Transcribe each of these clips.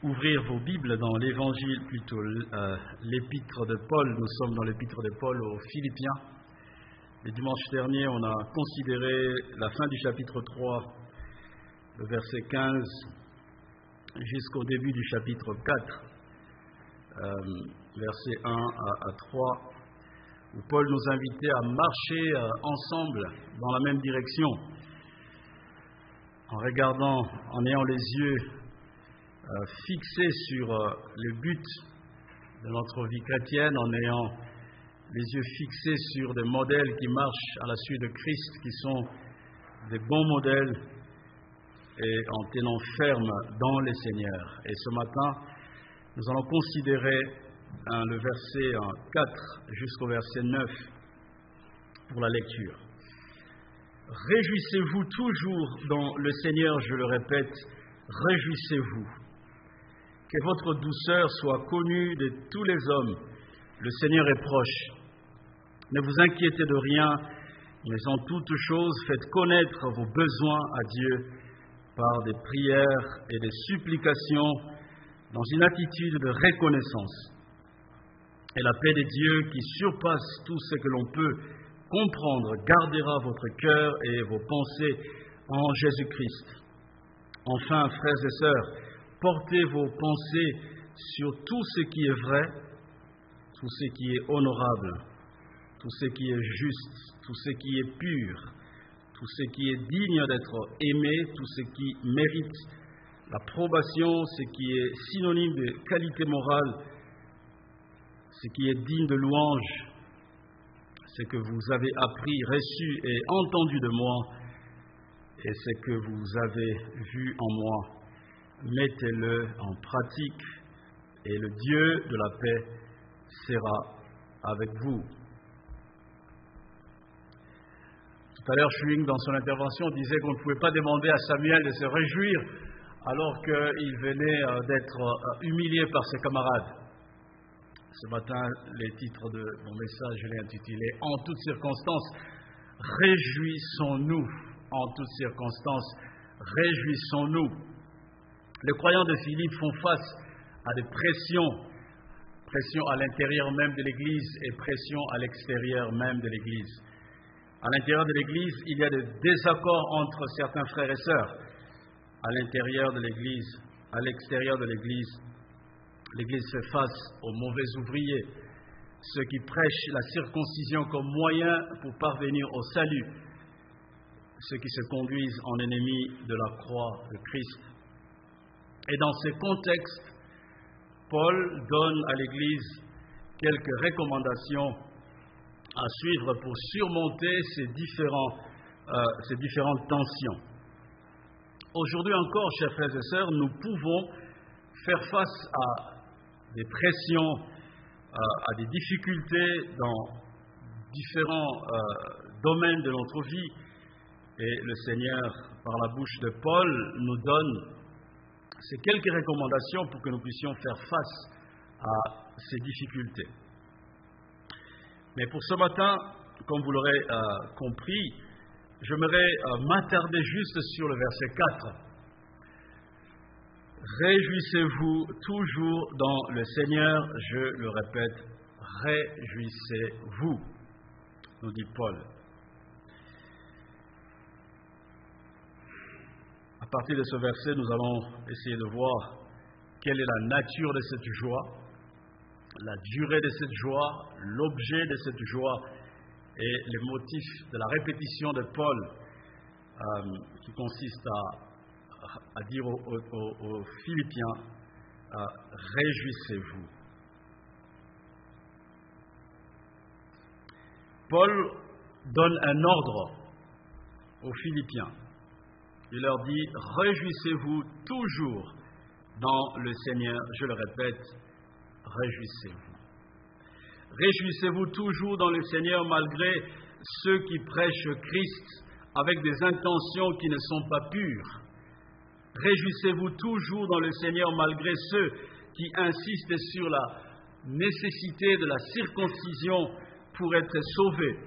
ouvrir vos Bibles dans l'Évangile, plutôt l'Épître de Paul. Nous sommes dans l'Épître de Paul aux Philippiens. Le dimanche dernier, on a considéré la fin du chapitre 3, le verset 15, jusqu'au début du chapitre 4, versets 1 à 3, où Paul nous invitait à marcher ensemble dans la même direction, en regardant, en ayant les yeux fixés sur le but de notre vie chrétienne, en ayant les yeux fixés sur des modèles qui marchent à la suite de Christ, qui sont des bons modèles, et en tenant ferme dans les Seigneurs. Et ce matin, nous allons considérer le verset 4 jusqu'au verset 9 pour la lecture. Réjouissez-vous toujours dans le Seigneur, je le répète, réjouissez-vous. Que votre douceur soit connue de tous les hommes. Le Seigneur est proche. Ne vous inquiétez de rien, mais en toutes choses, faites connaître vos besoins à Dieu par des prières et des supplications dans une attitude de reconnaissance. Et la paix de Dieu, qui surpasse tout ce que l'on peut comprendre, gardera votre cœur et vos pensées en Jésus-Christ. Enfin, frères et sœurs, portez vos pensées sur tout ce qui est vrai, tout ce qui est honorable, tout ce qui est juste, tout ce qui est pur, tout ce qui est digne d'être aimé, tout ce qui mérite l'approbation, ce qui est synonyme de qualité morale, ce qui est digne de louange, ce que vous avez appris, reçu et entendu de moi, et ce que vous avez vu en moi. Mettez-le en pratique, et le Dieu de la paix sera avec vous. Tout à l'heure, Schwing, dans son intervention, disait qu'on ne pouvait pas demander à Samuel de se réjouir alors qu'il venait d'être humilié par ses camarades. Ce matin, les titres de mon message, je l'ai intitulé « En toutes circonstances, réjouissons-nous ». En toutes circonstances, réjouissons-nous. Les croyants de Philippe font face à des pressions à l'intérieur même de l'Église et pressions à l'extérieur même de l'Église. À l'intérieur de l'Église, il y a des désaccords entre certains frères et sœurs. À l'intérieur de l'Église, à l'extérieur de l'Église, l'Église fait face aux mauvais ouvriers, ceux qui prêchent la circoncision comme moyen pour parvenir au salut, ceux qui se conduisent en ennemis de la croix de Christ. Et dans ce contexte, Paul donne à l'Église quelques recommandations à suivre pour surmonter ces différentes tensions. Aujourd'hui encore, chers frères et sœurs, nous pouvons faire face à des pressions, à des difficultés dans différents domaines de notre vie. Et le Seigneur, par la bouche de Paul, nous donne ces quelques recommandations pour que nous puissions faire face à ces difficultés. Mais pour ce matin, comme vous l'aurez compris, j'aimerais m'attarder juste sur le verset 4. Réjouissez-vous toujours dans le Seigneur, je le répète, réjouissez-vous, nous dit Paul. À partir de ce verset, nous allons essayer de voir quelle est la nature de cette joie, la durée de cette joie, l'objet de cette joie et les motifs de la répétition de Paul qui consiste à dire aux Philippiens, réjouissez-vous. Paul donne un ordre aux Philippiens. Il leur dit, réjouissez-vous toujours dans le Seigneur. Je le répète, réjouissez-vous. Réjouissez-vous toujours dans le Seigneur malgré ceux qui prêchent Christ avec des intentions qui ne sont pas pures. Réjouissez-vous toujours dans le Seigneur malgré ceux qui insistent sur la nécessité de la circoncision pour être sauvés.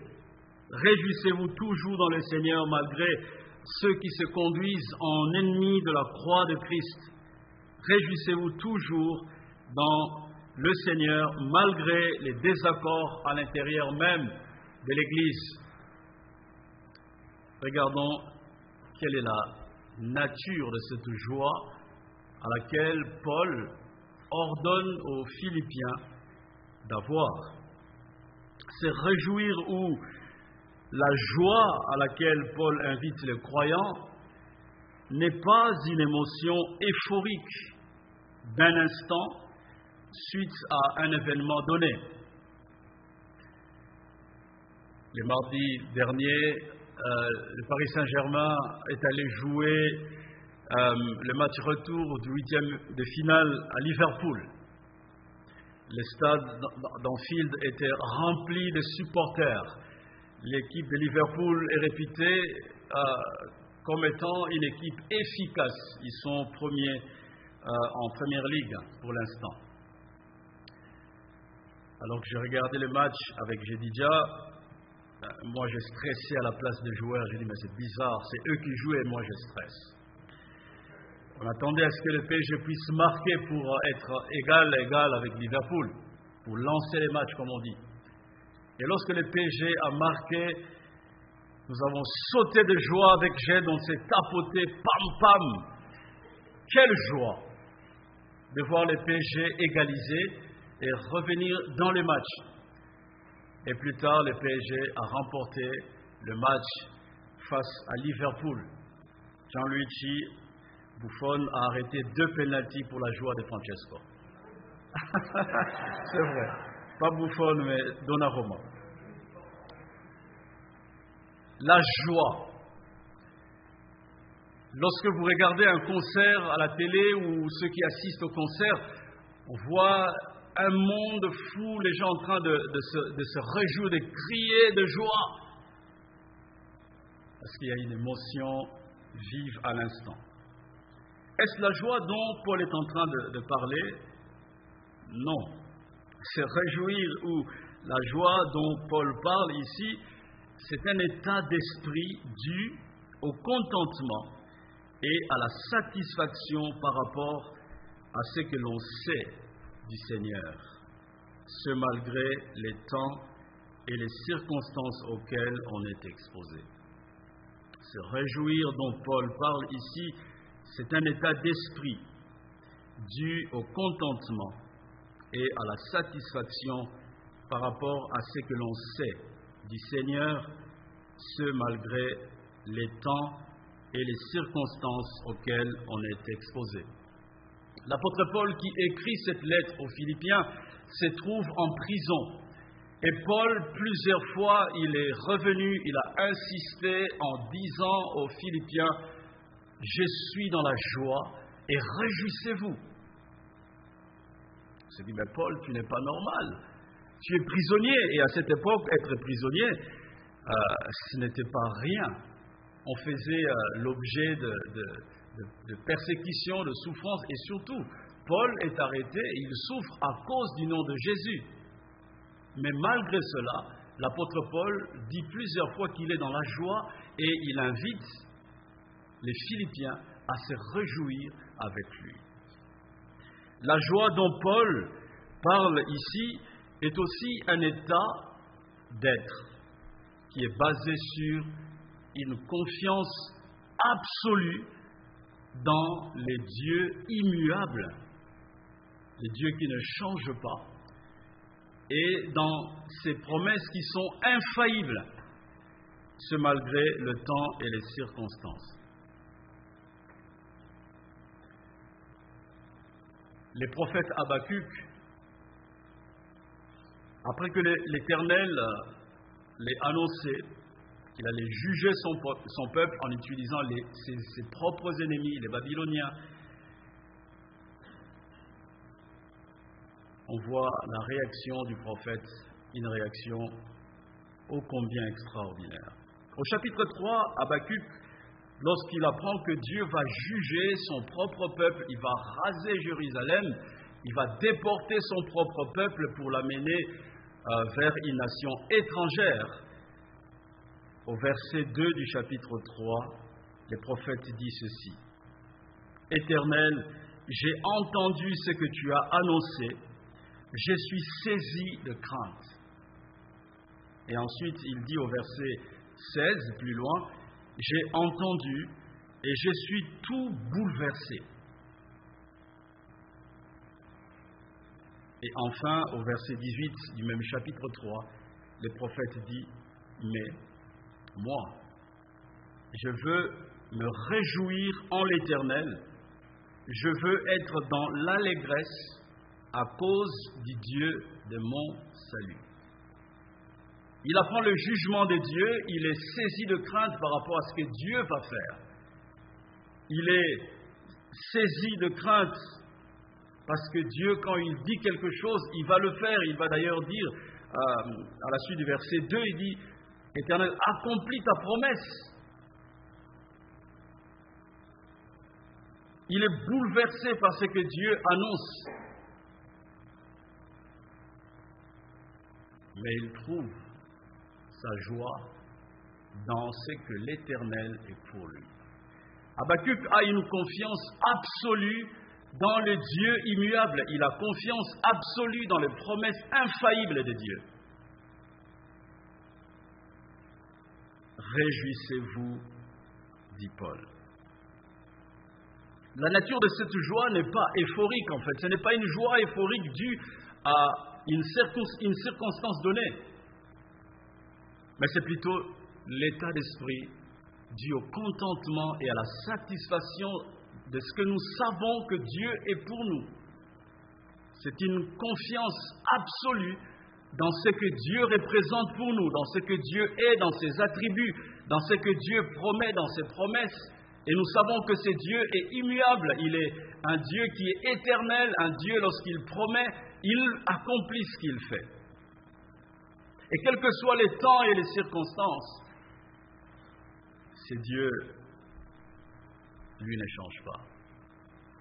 Réjouissez-vous toujours dans le Seigneur malgré ceux qui se conduisent en ennemis de la croix de Christ. Réjouissez-vous toujours dans le Seigneur, malgré les désaccords à l'intérieur même de l'Église. Regardons quelle est la nature de cette joie à laquelle Paul ordonne aux Philippiens d'avoir. C'est réjouir où la joie à laquelle Paul invite les croyants n'est pas une émotion euphorique d'un instant suite à un événement donné. Le mardi dernier, le Paris Saint-Germain est allé jouer le match retour du 8e de finale à Liverpool. Le stade d'Anfield était rempli de supporters. L'équipe de Liverpool est réputée comme étant une équipe efficace. Ils sont premiers en Première Ligue pour l'instant. Alors que j'ai regardé le match avec Jedidja, moi j'ai stressé à la place des joueurs. J'ai dit mais c'est bizarre, c'est eux qui jouent et moi je stresse. On attendait à ce que le PSG puisse marquer pour être égal à égal avec Liverpool, pour lancer les matchs comme on dit. Et lorsque le PSG a marqué, nous avons sauté de joie avec Jed, on s'est tapoté, pam pam. Quelle joie de voir le PSG égaliser et revenir dans le match. Et plus tard, le PSG a remporté le match face à Liverpool. Gianluigi Buffon a arrêté 2 pénaltys pour la joie de Francesco. C'est vrai. Pas Buffon, mais Donnarumma. La joie. Lorsque vous regardez un concert à la télé ou ceux qui assistent au concert, on voit un monde fou, les gens en train de se réjouir, de crier de joie. Parce qu'il y a une émotion vive à l'instant. Est-ce la joie dont Paul est en train de parler? Non. Se réjouir ou la joie dont Paul parle ici, c'est un état d'esprit dû au contentement et à la satisfaction par rapport à ce que l'on sait du Seigneur, ce malgré les temps et les circonstances auxquelles on est exposé. Se réjouir dont Paul parle ici, c'est un état d'esprit dû au contentement et à la satisfaction par rapport à ce que l'on sait du Seigneur, ce malgré les temps et les circonstances auxquelles on est exposé. L'apôtre Paul qui écrit cette lettre aux Philippiens se trouve en prison. Et Paul, plusieurs fois, il est revenu, il a insisté en disant aux Philippiens, « Je suis dans la joie et réjouissez-vous. » Il se dit, « Mais Paul, tu n'es pas normal. Tu es prisonnier. » Et à cette époque, être prisonnier, ce n'était pas rien. On faisait l'objet de persécutions, de souffrances, et surtout, Paul est arrêté et il souffre à cause du nom de Jésus. Mais malgré cela, l'apôtre Paul dit plusieurs fois qu'il est dans la joie et il invite les Philippiens à se réjouir avec lui. La joie dont Paul parle ici est aussi un état d'être qui est basé sur une confiance absolue dans les dieux immuables, les dieux qui ne changent pas, et dans ces promesses qui sont infaillibles, ce malgré le temps et les circonstances. Les prophètes Habakkuk, après que l'Éternel l'ait annoncé qu'il allait juger son peuple en utilisant ses propres ennemis, les Babyloniens, on voit la réaction du prophète, une réaction ô combien extraordinaire. Au chapitre 3, Habakkuk, lorsqu'il apprend que Dieu va juger son propre peuple, il va raser Jérusalem, il va déporter son propre peuple pour l'amener vers une nation étrangère. Au verset 2 du chapitre 3, le prophète dit ceci: « Éternel, j'ai entendu ce que tu as annoncé, je suis saisi de crainte. Et ensuite, il dit au verset 16, plus loin, j'ai entendu et je suis tout bouleversé. Et enfin, au verset 18 du même chapitre 3, le prophète dit, mais moi, je veux me réjouir en l'Éternel, je veux être dans l'allégresse à cause du Dieu de mon salut. Il apprend le jugement de Dieu, il est saisi de crainte par rapport à ce que Dieu va faire. Il est saisi de crainte parce que Dieu, quand il dit quelque chose, il va le faire. Il va d'ailleurs dire, à la suite du verset 2, il dit, « Éternel, accomplis ta promesse. » Il est bouleversé par ce que Dieu annonce. Mais il trouve sa joie dans ce que l'Éternel est pour lui. Habakkuk a une confiance absolue dans le Dieu immuable. Il a confiance absolue dans les promesses infaillibles de Dieu. Réjouissez-vous, dit Paul. La nature de cette joie n'est pas euphorique en fait. Ce n'est pas une joie euphorique due à une circonstance donnée. Mais c'est plutôt l'état d'esprit dû au contentement et à la satisfaction de ce que nous savons que Dieu est pour nous. C'est une confiance absolue dans ce que Dieu représente pour nous, dans ce que Dieu est, dans ses attributs, dans ce que Dieu promet dans ses promesses. Et nous savons que ce Dieu est immuable, il est un Dieu qui est éternel, un Dieu lorsqu'il promet, il accomplit ce qu'il fait. Et quels que soient les temps et les circonstances, ce Dieu, lui, ne change pas.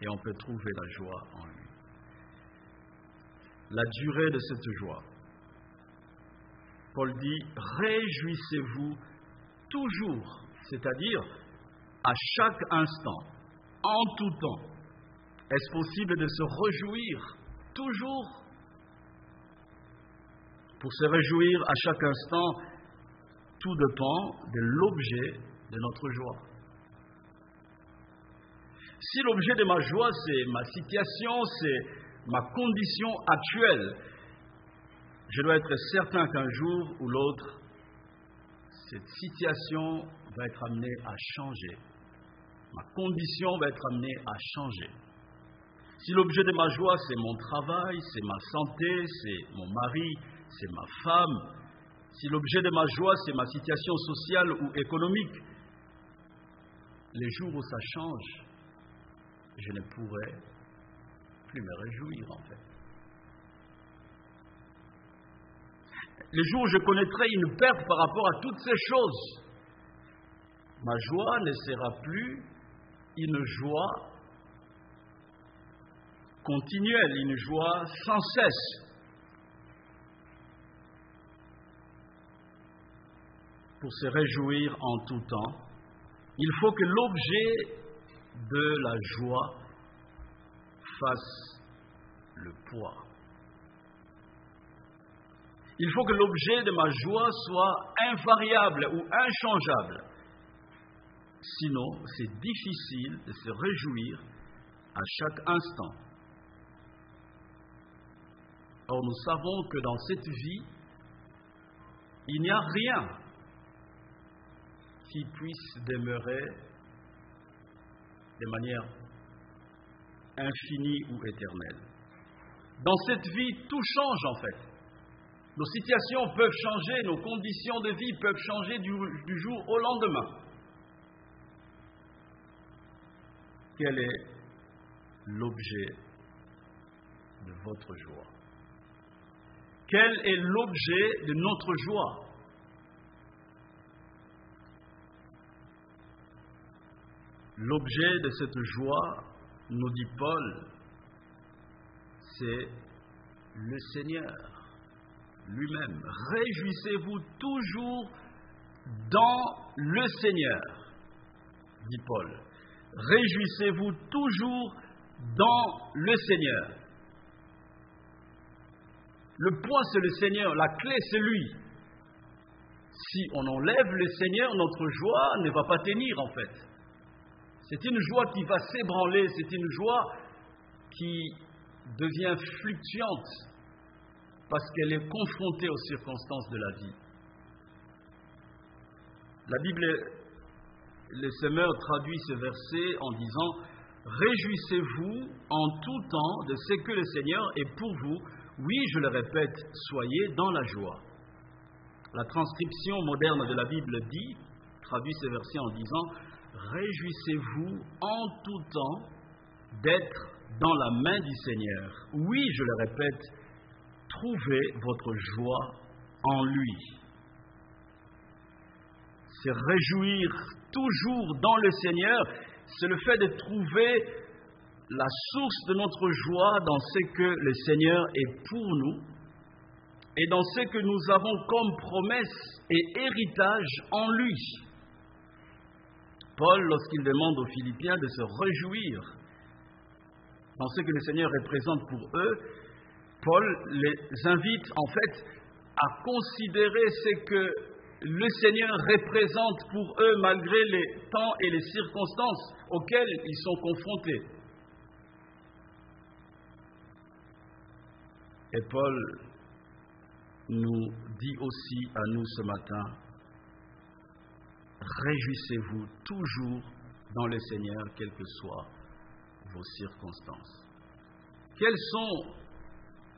Et on peut trouver la joie en lui. La durée de cette joie. Paul dit, réjouissez-vous toujours, c'est-à-dire à chaque instant, en tout temps. Est-ce possible de se réjouir toujours? Pour se réjouir à chaque instant, tout dépend de l'objet de notre joie. Si l'objet de ma joie, c'est ma situation, c'est ma condition actuelle, je dois être certain qu'un jour ou l'autre, cette situation va être amenée à changer. Ma condition va être amenée à changer. Si l'objet de ma joie, c'est mon travail, c'est ma santé, c'est mon mari, c'est ma femme, si l'objet de ma joie, c'est ma situation sociale ou économique, les jours où ça change, je ne pourrai plus me réjouir en fait. Les jours où je connaîtrai une perte par rapport à toutes ces choses, ma joie ne sera plus une joie continuelle, une joie sans cesse. Pour se réjouir en tout temps, il faut que l'objet de la joie fasse le poids. Il faut que l'objet de ma joie soit invariable ou inchangeable. Sinon, c'est difficile de se réjouir à chaque instant. Or, nous savons que dans cette vie, il n'y a rien qui puisse demeurer de manière infinie ou éternelle. Dans cette vie, tout change en fait. Nos situations peuvent changer, nos conditions de vie peuvent changer du jour au lendemain. Quel est l'objet de votre joie? Quel est l'objet de notre joie? L'objet de cette joie, nous dit Paul, c'est le Seigneur lui-même. Réjouissez-vous toujours dans le Seigneur, dit Paul. Réjouissez-vous toujours dans le Seigneur. Le point, c'est le Seigneur. La clé, c'est lui. Si on enlève le Seigneur, notre joie ne va pas tenir, en fait. C'est une joie qui va s'ébranler. C'est une joie qui devient fluctuante parce qu'elle est confrontée aux circonstances de la vie. La Bible, le Semeur traduit ce verset en disant « Réjouissez-vous en tout temps de ce que le Seigneur est pour vous. Oui, je le répète, soyez dans la joie. » La transcription moderne de la Bible traduit ce verset en disant « Réjouissez-vous en tout temps d'être dans la main du Seigneur. Oui, je le répète, trouvez votre joie en lui. » C'est réjouir toujours dans le Seigneur, c'est le fait de trouver la source de notre joie dans ce que le Seigneur est pour nous et dans ce que nous avons comme promesse et héritage en lui. Paul, lorsqu'il demande aux Philippiens de se réjouir dans ce que le Seigneur représente pour eux, Paul les invite en fait à considérer ce que le Seigneur représente pour eux malgré les temps et les circonstances auxquelles ils sont confrontés. Et Paul nous dit aussi à nous ce matin, réjouissez-vous toujours dans le Seigneur, quelles que soient vos circonstances. Quelles sont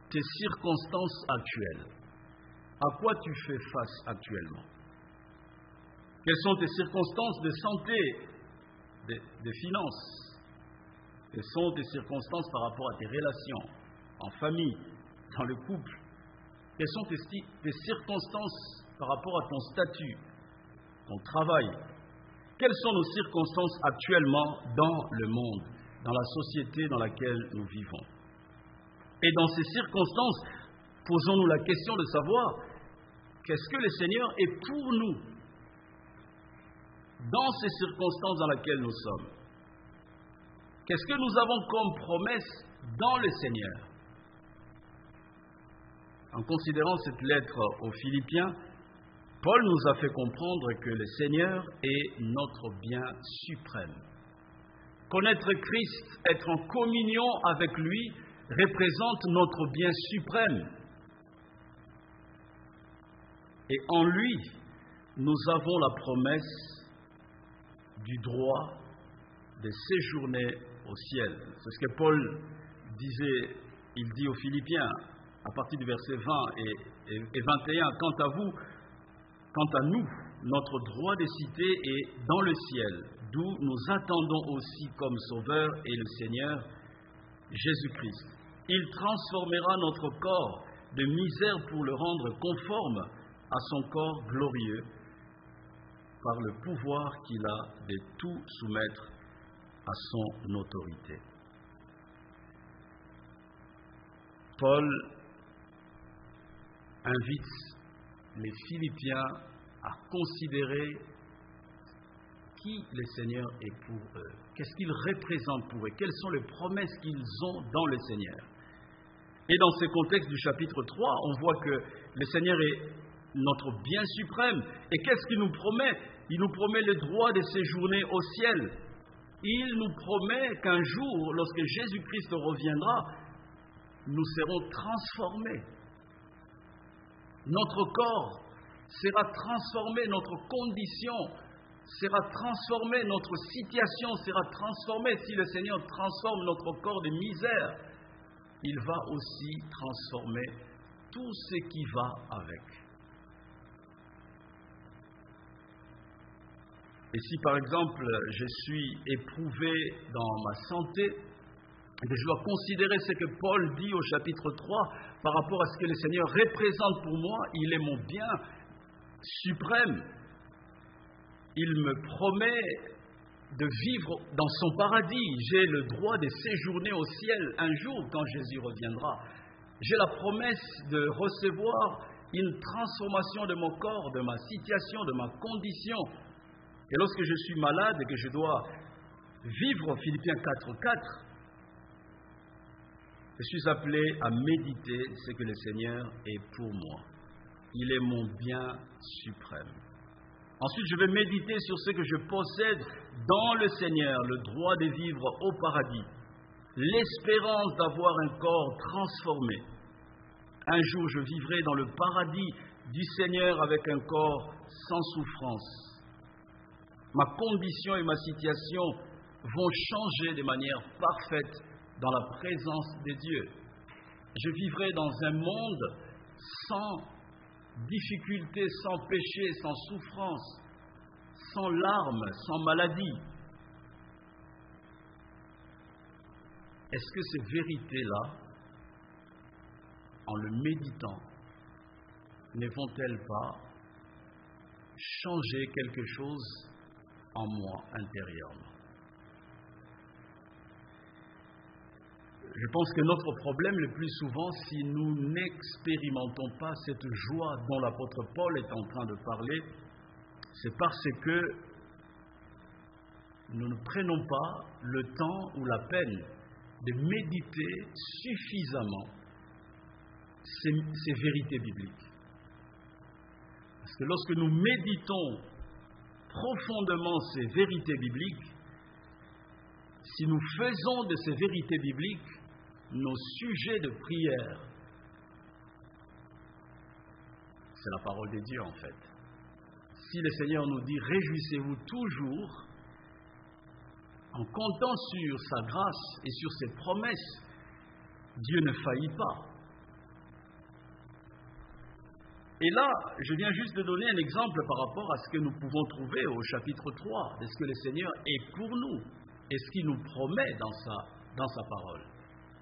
tes circonstances actuelles? À quoi tu fais face actuellement? Quelles sont tes circonstances de santé, de finances? Quelles sont tes circonstances par rapport à tes relations, en famille, dans le couple? Quelles sont tes circonstances par rapport à ton statut, ton travail? Quelles sont nos circonstances actuellement dans le monde, dans la société dans laquelle nous vivons? Et dans ces circonstances, posons-nous la question de savoir qu'est-ce que le Seigneur est pour nous dans ces circonstances dans lesquelles nous sommes? Qu'est-ce que nous avons comme promesse dans le Seigneur? En considérant cette lettre aux Philippiens, Paul nous a fait comprendre que le Seigneur est notre bien suprême. Connaître Christ, être en communion avec lui, représente notre bien suprême. Et en lui, nous avons la promesse du droit de séjourner au ciel. C'est ce que Paul disait, il dit aux Philippiens, à partir du verset 20 et 21, « Quant à nous, notre droit de cité est dans le ciel, d'où nous attendons aussi comme Sauveur et le Seigneur Jésus-Christ. Il transformera notre corps de misère pour le rendre conforme à son corps glorieux, par le pouvoir qu'il a de tout soumettre à son autorité. » Paul invite les Philippiens à considérer qui le Seigneur est pour eux, qu'est-ce qu'il représente pour eux, quelles sont les promesses qu'ils ont dans le Seigneur. Et dans ce contexte du chapitre 3, on voit que le Seigneur est notre bien suprême. Et qu'est-ce qu'il nous promet? Il nous promet le droit de séjourner au ciel. Il nous promet qu'un jour, lorsque Jésus-Christ reviendra, nous serons transformés. Notre corps sera transformé, notre condition sera transformée, notre situation sera transformée. Si le Seigneur transforme notre corps de misère, il va aussi transformer tout ce qui va avec. Et si par exemple je suis éprouvé dans ma santé, je dois considérer ce que Paul dit au chapitre 3 par rapport à ce que le Seigneur représente pour moi. Il est mon bien suprême. Il me promet de vivre dans son paradis. J'ai le droit de séjourner au ciel un jour quand Jésus reviendra. J'ai la promesse de recevoir une transformation de mon corps, de ma situation, de ma condition. Et lorsque je suis malade et que je dois vivre Philippiens 4.4, Je suis appelé à méditer ce que le Seigneur est pour moi. Il est mon bien suprême. Ensuite, je vais méditer sur ce que je possède dans le Seigneur, le droit de vivre au paradis, l'espérance d'avoir un corps transformé. Un jour, je vivrai dans le paradis du Seigneur avec un corps sans souffrance. Ma condition et ma situation vont changer de manière parfaite dans la présence de Dieu. Je vivrai dans un monde sans difficulté, sans péché, sans souffrance, sans larmes, sans maladie. Est-ce que ces vérités-là, en le méditant, ne vont-elles pas changer quelque chose en moi intérieurement? Je pense que notre problème le plus souvent, si nous n'expérimentons pas cette joie dont l'apôtre Paul est en train de parler, c'est parce que nous ne prenons pas le temps ou la peine de méditer suffisamment ces vérités bibliques. Parce que lorsque nous méditons profondément ces vérités bibliques, si nous faisons de ces vérités bibliques nos sujets de prière, c'est la parole de Dieu en fait. Si le Seigneur nous dit « Réjouissez-vous toujours », en comptant sur sa grâce et sur ses promesses, Dieu ne faillit pas. Et là, je viens juste de donner un exemple par rapport à ce que nous pouvons trouver au chapitre 3, de ce que le Seigneur est pour nous et ce qu'il nous promet dans sa parole.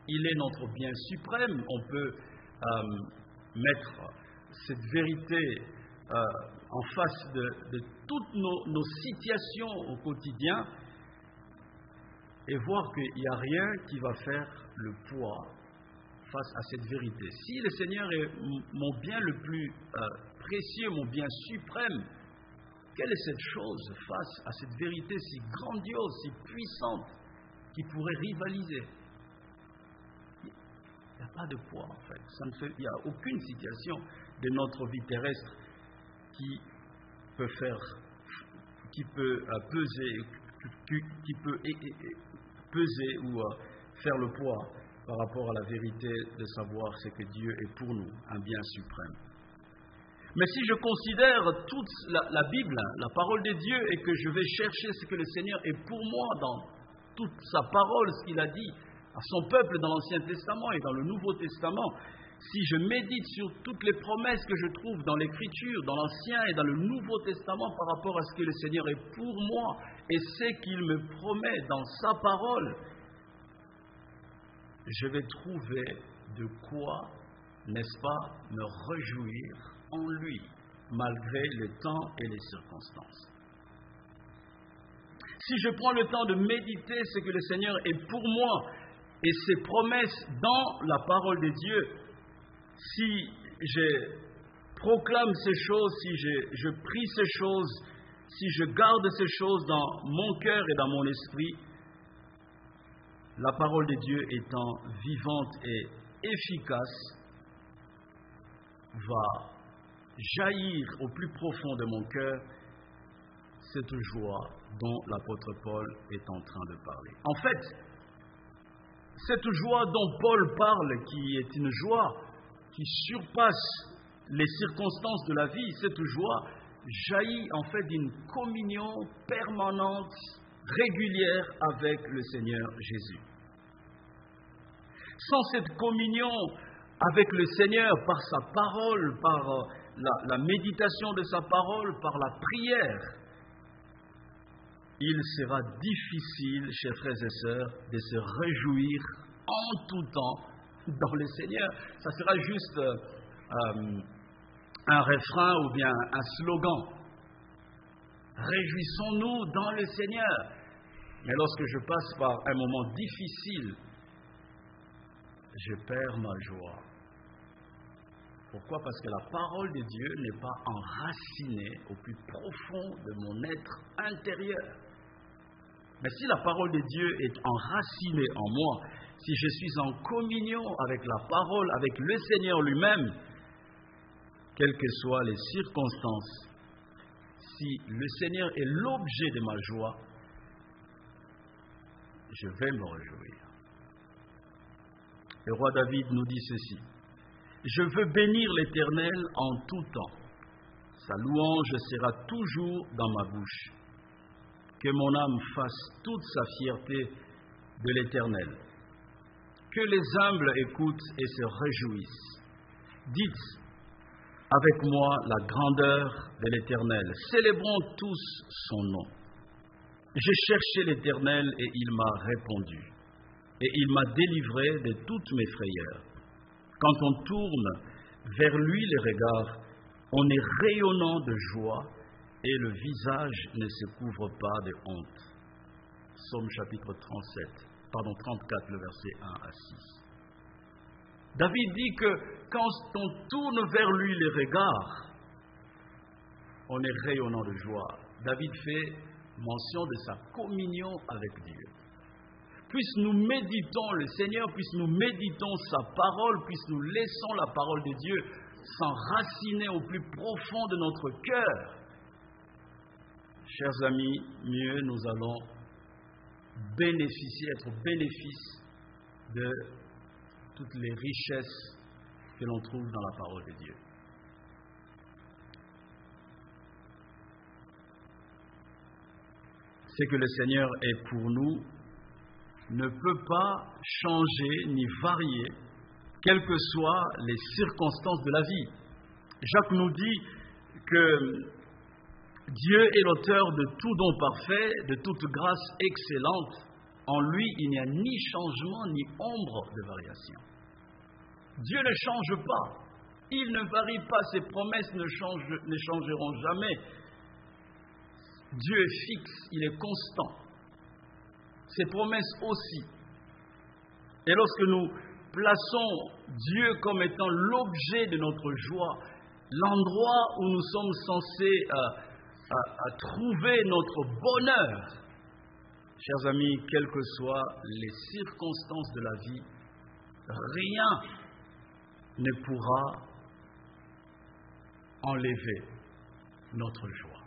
Il est notre bien suprême. On peut mettre cette vérité en face de toutes nos situations au quotidien et voir qu'il n'y a rien qui va faire le poids face à cette vérité. Si le Seigneur est mon bien le plus précieux, mon bien suprême, quelle est cette chose face à cette vérité si grandiose, si puissante, qui pourrait rivaliser? Il n'y a pas de poids en fait. Il n'y a aucune situation de notre vie terrestre qui peut peser ou faire le poids par rapport à la vérité de savoir ce que Dieu est pour nous, un bien suprême. Mais si je considère toute la Bible, la parole de Dieu, et que je vais chercher ce que le Seigneur est pour moi dans toute sa parole, ce qu'il a dit à son peuple dans l'Ancien Testament et dans le Nouveau Testament, si je médite sur toutes les promesses que je trouve dans l'Écriture, dans l'Ancien et dans le Nouveau Testament par rapport à ce que le Seigneur est pour moi et ce qu'il me promet dans sa parole, je vais trouver de quoi, n'est-ce pas, me réjouir en lui, malgré le temps et les circonstances. Si je prends le temps de méditer ce que le Seigneur est pour moi et ses promesses dans la parole de Dieu, si je proclame ces choses, si je prie ces choses, si je garde ces choses dans mon cœur et dans mon esprit, la parole de Dieu étant vivante et efficace, va jaillir au plus profond de mon cœur cette joie dont l'apôtre Paul est en train de parler. En fait, cette joie dont Paul parle, qui est une joie qui surpasse les circonstances de la vie, cette joie jaillit en fait d'une communion permanente, régulière avec le Seigneur Jésus. Sans cette communion avec le Seigneur par sa parole, par la méditation de sa parole, par la prière, il sera difficile, chers frères et sœurs, de se réjouir en tout temps dans le Seigneur. Ça sera juste un refrain ou bien un slogan. Réjouissons-nous dans le Seigneur. Mais lorsque je passe par un moment difficile, je perds ma joie. Pourquoi? Parce que la parole de Dieu n'est pas enracinée au plus profond de mon être intérieur. Mais si la parole de Dieu est enracinée en moi, si je suis en communion avec la parole, avec le Seigneur lui-même, quelles que soient les circonstances, si le Seigneur est l'objet de ma joie, je vais me réjouir. Le roi David nous dit ceci: je veux bénir l'Éternel en tout temps. Sa louange sera toujours dans ma bouche. Que mon âme fasse toute sa fierté de l'Éternel. Que les humbles écoutent et se réjouissent. Dites avec moi la grandeur de l'Éternel. Célébrons tous son nom. J'ai cherché l'Éternel et il m'a répondu. Et il m'a délivré de toutes mes frayeurs. Quand on tourne vers lui les regards, on est rayonnant de joie et le visage ne se couvre pas de honte. Psaume chapitre 34, le verset 1 à 6. David dit que quand on tourne vers lui les regards, on est rayonnant de joie. David fait mention de sa communion avec Dieu. Puisse nous méditons le Seigneur, puisse nous méditons sa parole, puisse nous laissons la parole de Dieu s'enraciner au plus profond de notre cœur. Chers amis, mieux nous allons être au bénéfice de toutes les richesses que l'on trouve dans la parole de Dieu. Ce que le Seigneur est pour nous ne peut pas changer ni varier, quelles que soient les circonstances de la vie. Jacques nous dit que Dieu est l'auteur de tout don parfait, de toute grâce excellente. En lui, il n'y a ni changement ni ombre de variation. Dieu ne change pas. Il ne varie pas. Ses promesses ne changeront jamais. Dieu est fixe, il est constant. Ses promesses aussi. Et lorsque nous plaçons Dieu comme étant l'objet de notre joie, l'endroit où nous sommes censés trouver notre bonheur, chers amis, quelles que soient les circonstances de la vie, rien ne pourra enlever notre joie.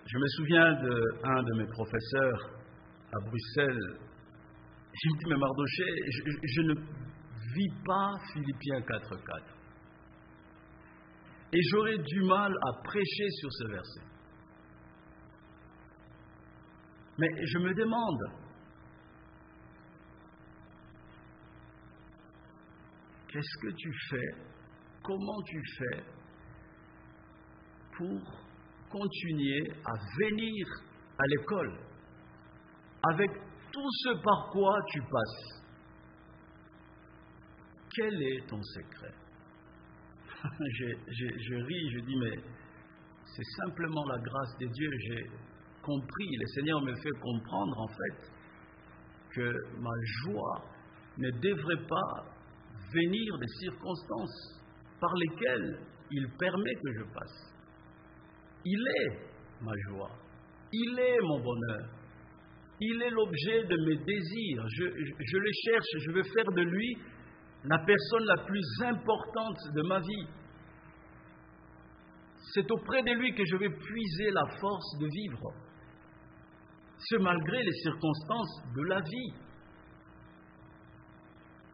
Je me souviens d'un de mes professeurs à Bruxelles. Il me dit: mais Mardoché, je ne vis pas Philippiens 4.4. Et j'aurais du mal à prêcher sur ce verset. Mais je me demande, qu'est-ce que tu fais, comment tu fais pour continuer à venir à l'école avec tout ce par quoi tu passes? Quel est ton secret? Je ris, je dis, mais c'est simplement la grâce de Dieu. J'ai compris, le Seigneur me fait comprendre en fait que ma joie ne devrait pas venir des circonstances par lesquelles il permet que je passe. Il est ma joie, il est mon bonheur, il est l'objet de mes désirs. Je le cherche, je veux faire de lui la personne la plus importante de ma vie. C'est auprès de lui que je vais puiser la force de vivre, ce malgré les circonstances de la vie.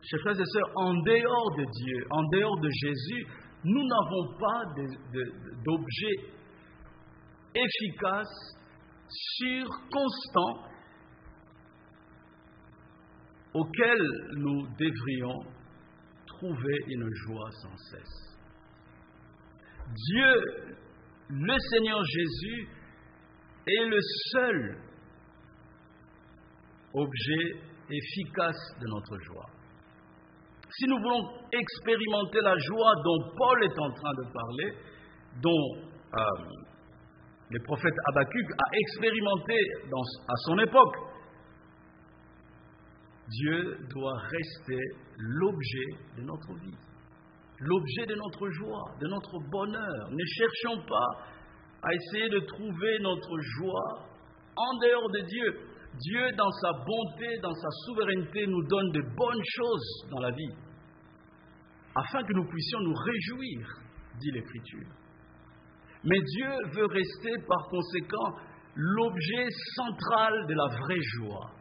Chers frères et sœurs, en dehors de Dieu, en dehors de Jésus, nous n'avons pas d'objet efficace, sûr, constant, auquel nous devrions trouver une joie sans cesse. Dieu, le Seigneur Jésus, est le seul objet efficace de notre joie. Si nous voulons expérimenter la joie dont Paul est en train de parler, dont le prophète Habakkuk a expérimenté à son époque, Dieu doit rester l'objet de notre vie, l'objet de notre joie, de notre bonheur. Ne cherchons pas à essayer de trouver notre joie en dehors de Dieu. Dieu, dans sa bonté, dans sa souveraineté, nous donne de bonnes choses dans la vie, afin que nous puissions nous réjouir, dit l'Écriture. Mais Dieu veut rester par conséquent l'objet central de la vraie joie.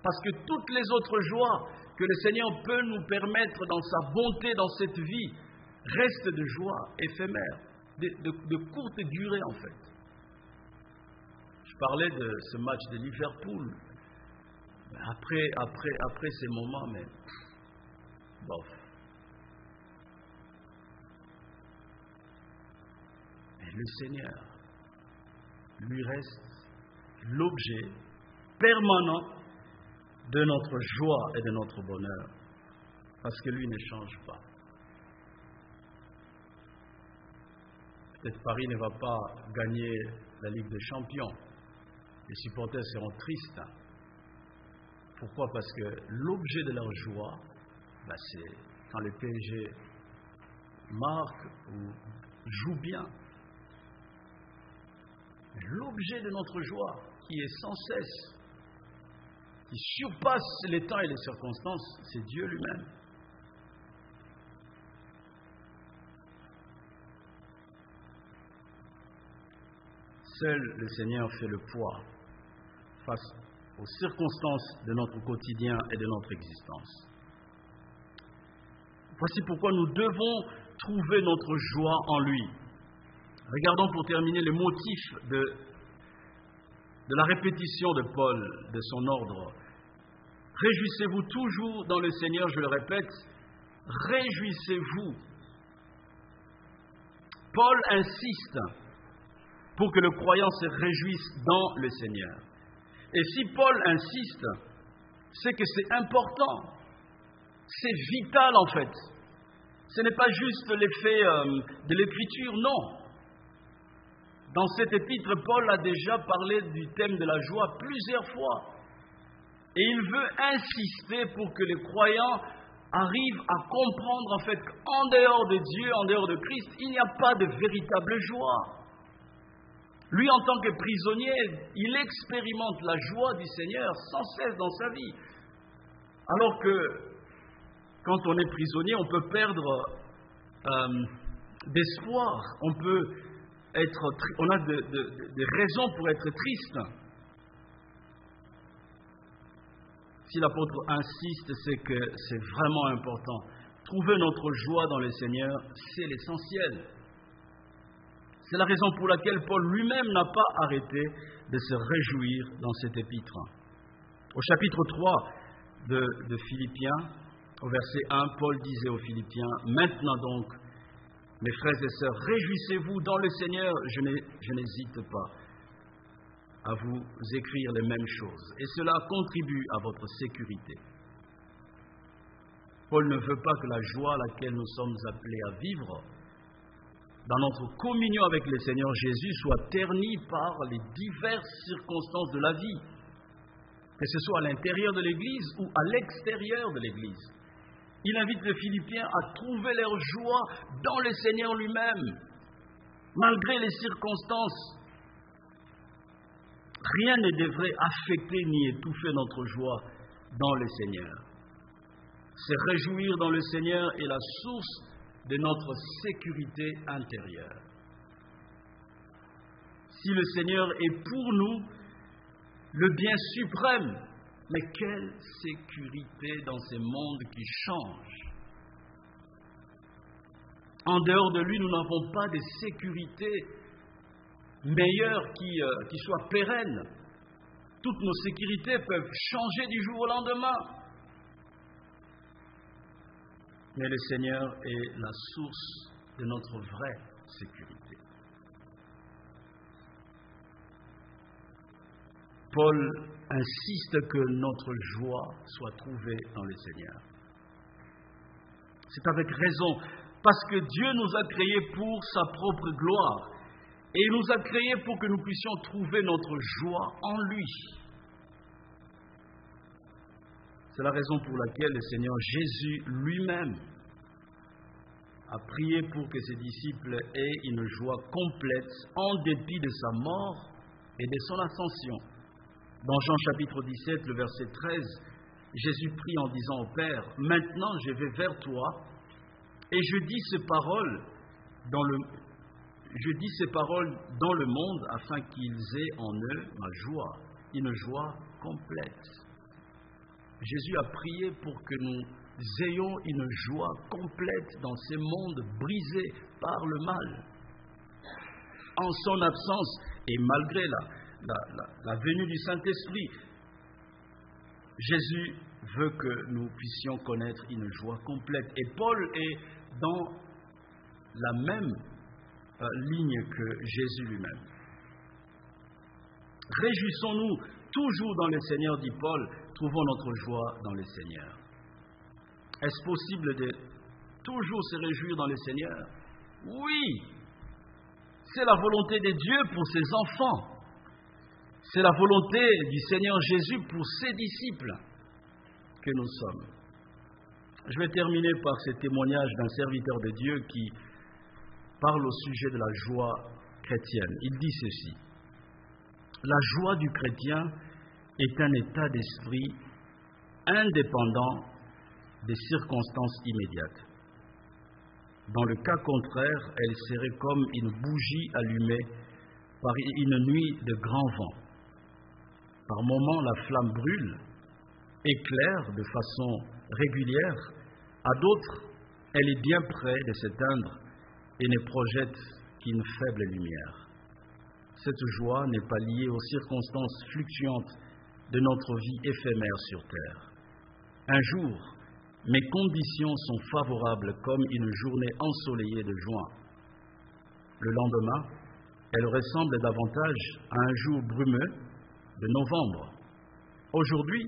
Parce que toutes les autres joies que le Seigneur peut nous permettre dans sa bonté, dans cette vie, restent de joie éphémère, de courte durée en fait. Je parlais de ce match de Liverpool. Après ces moments, mais bof. Mais le Seigneur lui reste l'objet permanent de notre joie et de notre bonheur, parce que lui ne change pas. Peut-être Paris ne va pas gagner la Ligue des Champions. Les supporters seront tristes. Pourquoi? Parce que l'objet de leur joie, c'est quand le PSG marque ou joue bien. L'objet de notre joie, qui est sans cesse, qui surpasse les temps et les circonstances, c'est Dieu lui-même. Seul le Seigneur fait le poids face aux circonstances de notre quotidien et de notre existence. Voici pourquoi nous devons trouver notre joie en lui. Regardons pour terminer le motif de la répétition de Paul, de son ordre. Réjouissez-vous toujours dans le Seigneur, je le répète, réjouissez-vous. Paul insiste pour que le croyant se réjouisse dans le Seigneur. Et si Paul insiste, c'est que c'est important, c'est vital en fait. Ce n'est pas juste l'effet de l'Écriture, non. Dans cet épître, Paul a déjà parlé du thème de la joie plusieurs fois. Et il veut insister pour que les croyants arrivent à comprendre en fait qu'en dehors de Dieu, en dehors de Christ, il n'y a pas de véritable joie. Lui, en tant que prisonnier, il expérimente la joie du Seigneur sans cesse dans sa vie. Alors que, quand on est prisonnier, on peut perdre d'espoir, on a des raisons pour être triste. Si l'apôtre insiste, c'est que c'est vraiment important. Trouver notre joie dans le Seigneur, c'est l'essentiel. C'est la raison pour laquelle Paul lui-même n'a pas arrêté de se réjouir dans cet épître. Au chapitre 3 de Philippiens, au verset 1, Paul disait aux Philippiens, « Maintenant donc, mes frères et sœurs, réjouissez-vous dans le Seigneur, je n'hésite pas à vous écrire les mêmes choses. Et cela contribue à votre sécurité. » Paul ne veut pas que la joie à laquelle nous sommes appelés à vivre dans notre communion avec le Seigneur Jésus soit ternie par les diverses circonstances de la vie, que ce soit à l'intérieur de l'Église ou à l'extérieur de l'Église. Il invite les Philippiens à trouver leur joie dans le Seigneur lui-même, malgré les circonstances. Rien ne devrait affecter ni étouffer notre joie dans le Seigneur. Se réjouir dans le Seigneur est la source de notre sécurité intérieure. Si le Seigneur est pour nous, le bien suprême, mais quelle sécurité dans ces mondes qui changent. En dehors de lui, nous n'avons pas de sécurité meilleure qui soit pérenne. Toutes nos sécurités peuvent changer du jour au lendemain. Mais le Seigneur est la source de notre vraie sécurité. Paul insiste que notre joie soit trouvée dans le Seigneur. C'est avec raison, parce que Dieu nous a créés pour sa propre gloire, et il nous a créés pour que nous puissions trouver notre joie en lui. C'est la raison pour laquelle le Seigneur Jésus lui-même a prié pour que ses disciples aient une joie complète en dépit de sa mort et de son ascension. Dans Jean chapitre 17, le verset 13, Jésus prie en disant au Père, « Maintenant je vais vers toi et je dis ces paroles dans le monde afin qu'ils aient en eux ma joie, une joie complète. » Jésus a prié pour que nous ayons une joie complète dans ces mondes brisés par le mal. En son absence et malgré la venue du Saint-Esprit, Jésus veut que nous puissions connaître une joie complète. Et Paul est dans la même ligne que Jésus lui-même. Réjouissons-nous toujours dans le Seigneur, dit Paul, trouvons notre joie dans le Seigneur. Est-ce possible de toujours se réjouir dans le Seigneur? Oui! C'est la volonté de Dieu pour ses enfants. C'est la volonté du Seigneur Jésus pour ses disciples que nous sommes. Je vais terminer par ce témoignage d'un serviteur de Dieu qui parle au sujet de la joie chrétienne. Il dit ceci: la joie du chrétien est un état d'esprit indépendant des circonstances immédiates. Dans le cas contraire, elle serait comme une bougie allumée par une nuit de grand vent. Par moments, la flamme brûle, éclaire de façon régulière. À d'autres, elle est bien près de s'éteindre et ne projette qu'une faible lumière. Cette joie n'est pas liée aux circonstances fluctuantes de notre vie éphémère sur terre. Un jour, mes conditions sont favorables comme une journée ensoleillée de juin. Le lendemain, elle ressemble davantage à un jour brumeux de novembre. Aujourd'hui,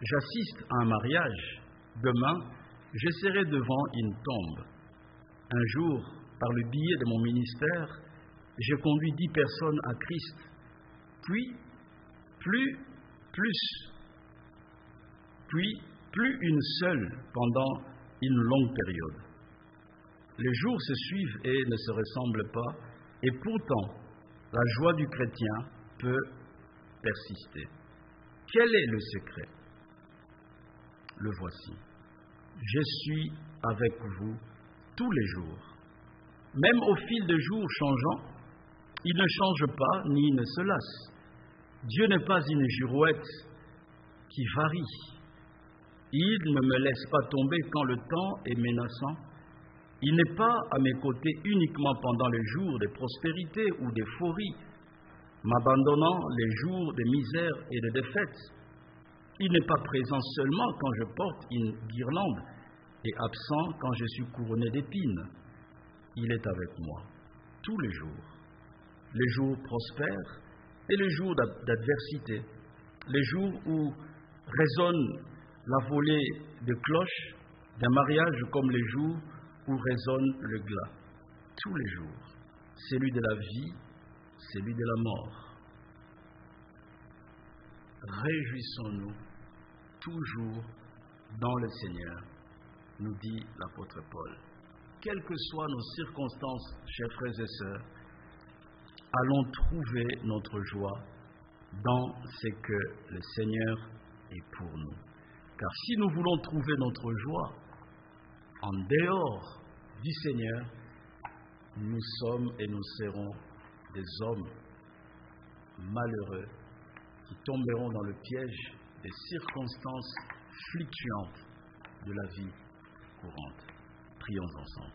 j'assiste à un mariage. Demain, je serai devant une tombe. Un jour, par le biais de mon ministère, j'ai conduit 10 personnes à Christ. Puis plus une seule pendant une longue période. Les jours se suivent et ne se ressemblent pas, et pourtant, la joie du chrétien peut persister. Quel est le secret? Le voici. Je suis avec vous tous les jours. Même au fil des jours changeants, il ne change pas ni ne se lasse. Dieu n'est pas une girouette qui varie. Il ne me laisse pas tomber quand le temps est menaçant. Il n'est pas à mes côtés uniquement pendant les jours de prospérité ou d'euphorie, m'abandonnant les jours de misère et de défaite. Il n'est pas présent seulement quand je porte une guirlande et absent quand je suis couronné d'épines. Il est avec moi tous les jours prospères et les jours d'adversité, les jours où résonne la volée de cloches d'un mariage comme les jours où résonne le glas. Tous les jours, celui de la vie, celui de la mort. Réjouissons-nous toujours dans le Seigneur, nous dit l'apôtre Paul. Quelles que soient nos circonstances, chers frères et sœurs, allons trouver notre joie dans ce que le Seigneur est pour nous. Car si nous voulons trouver notre joie en dehors du Seigneur, nous sommes et nous serons des hommes malheureux qui tomberont dans le piège des circonstances fluctuantes de la vie courante. Prions ensemble.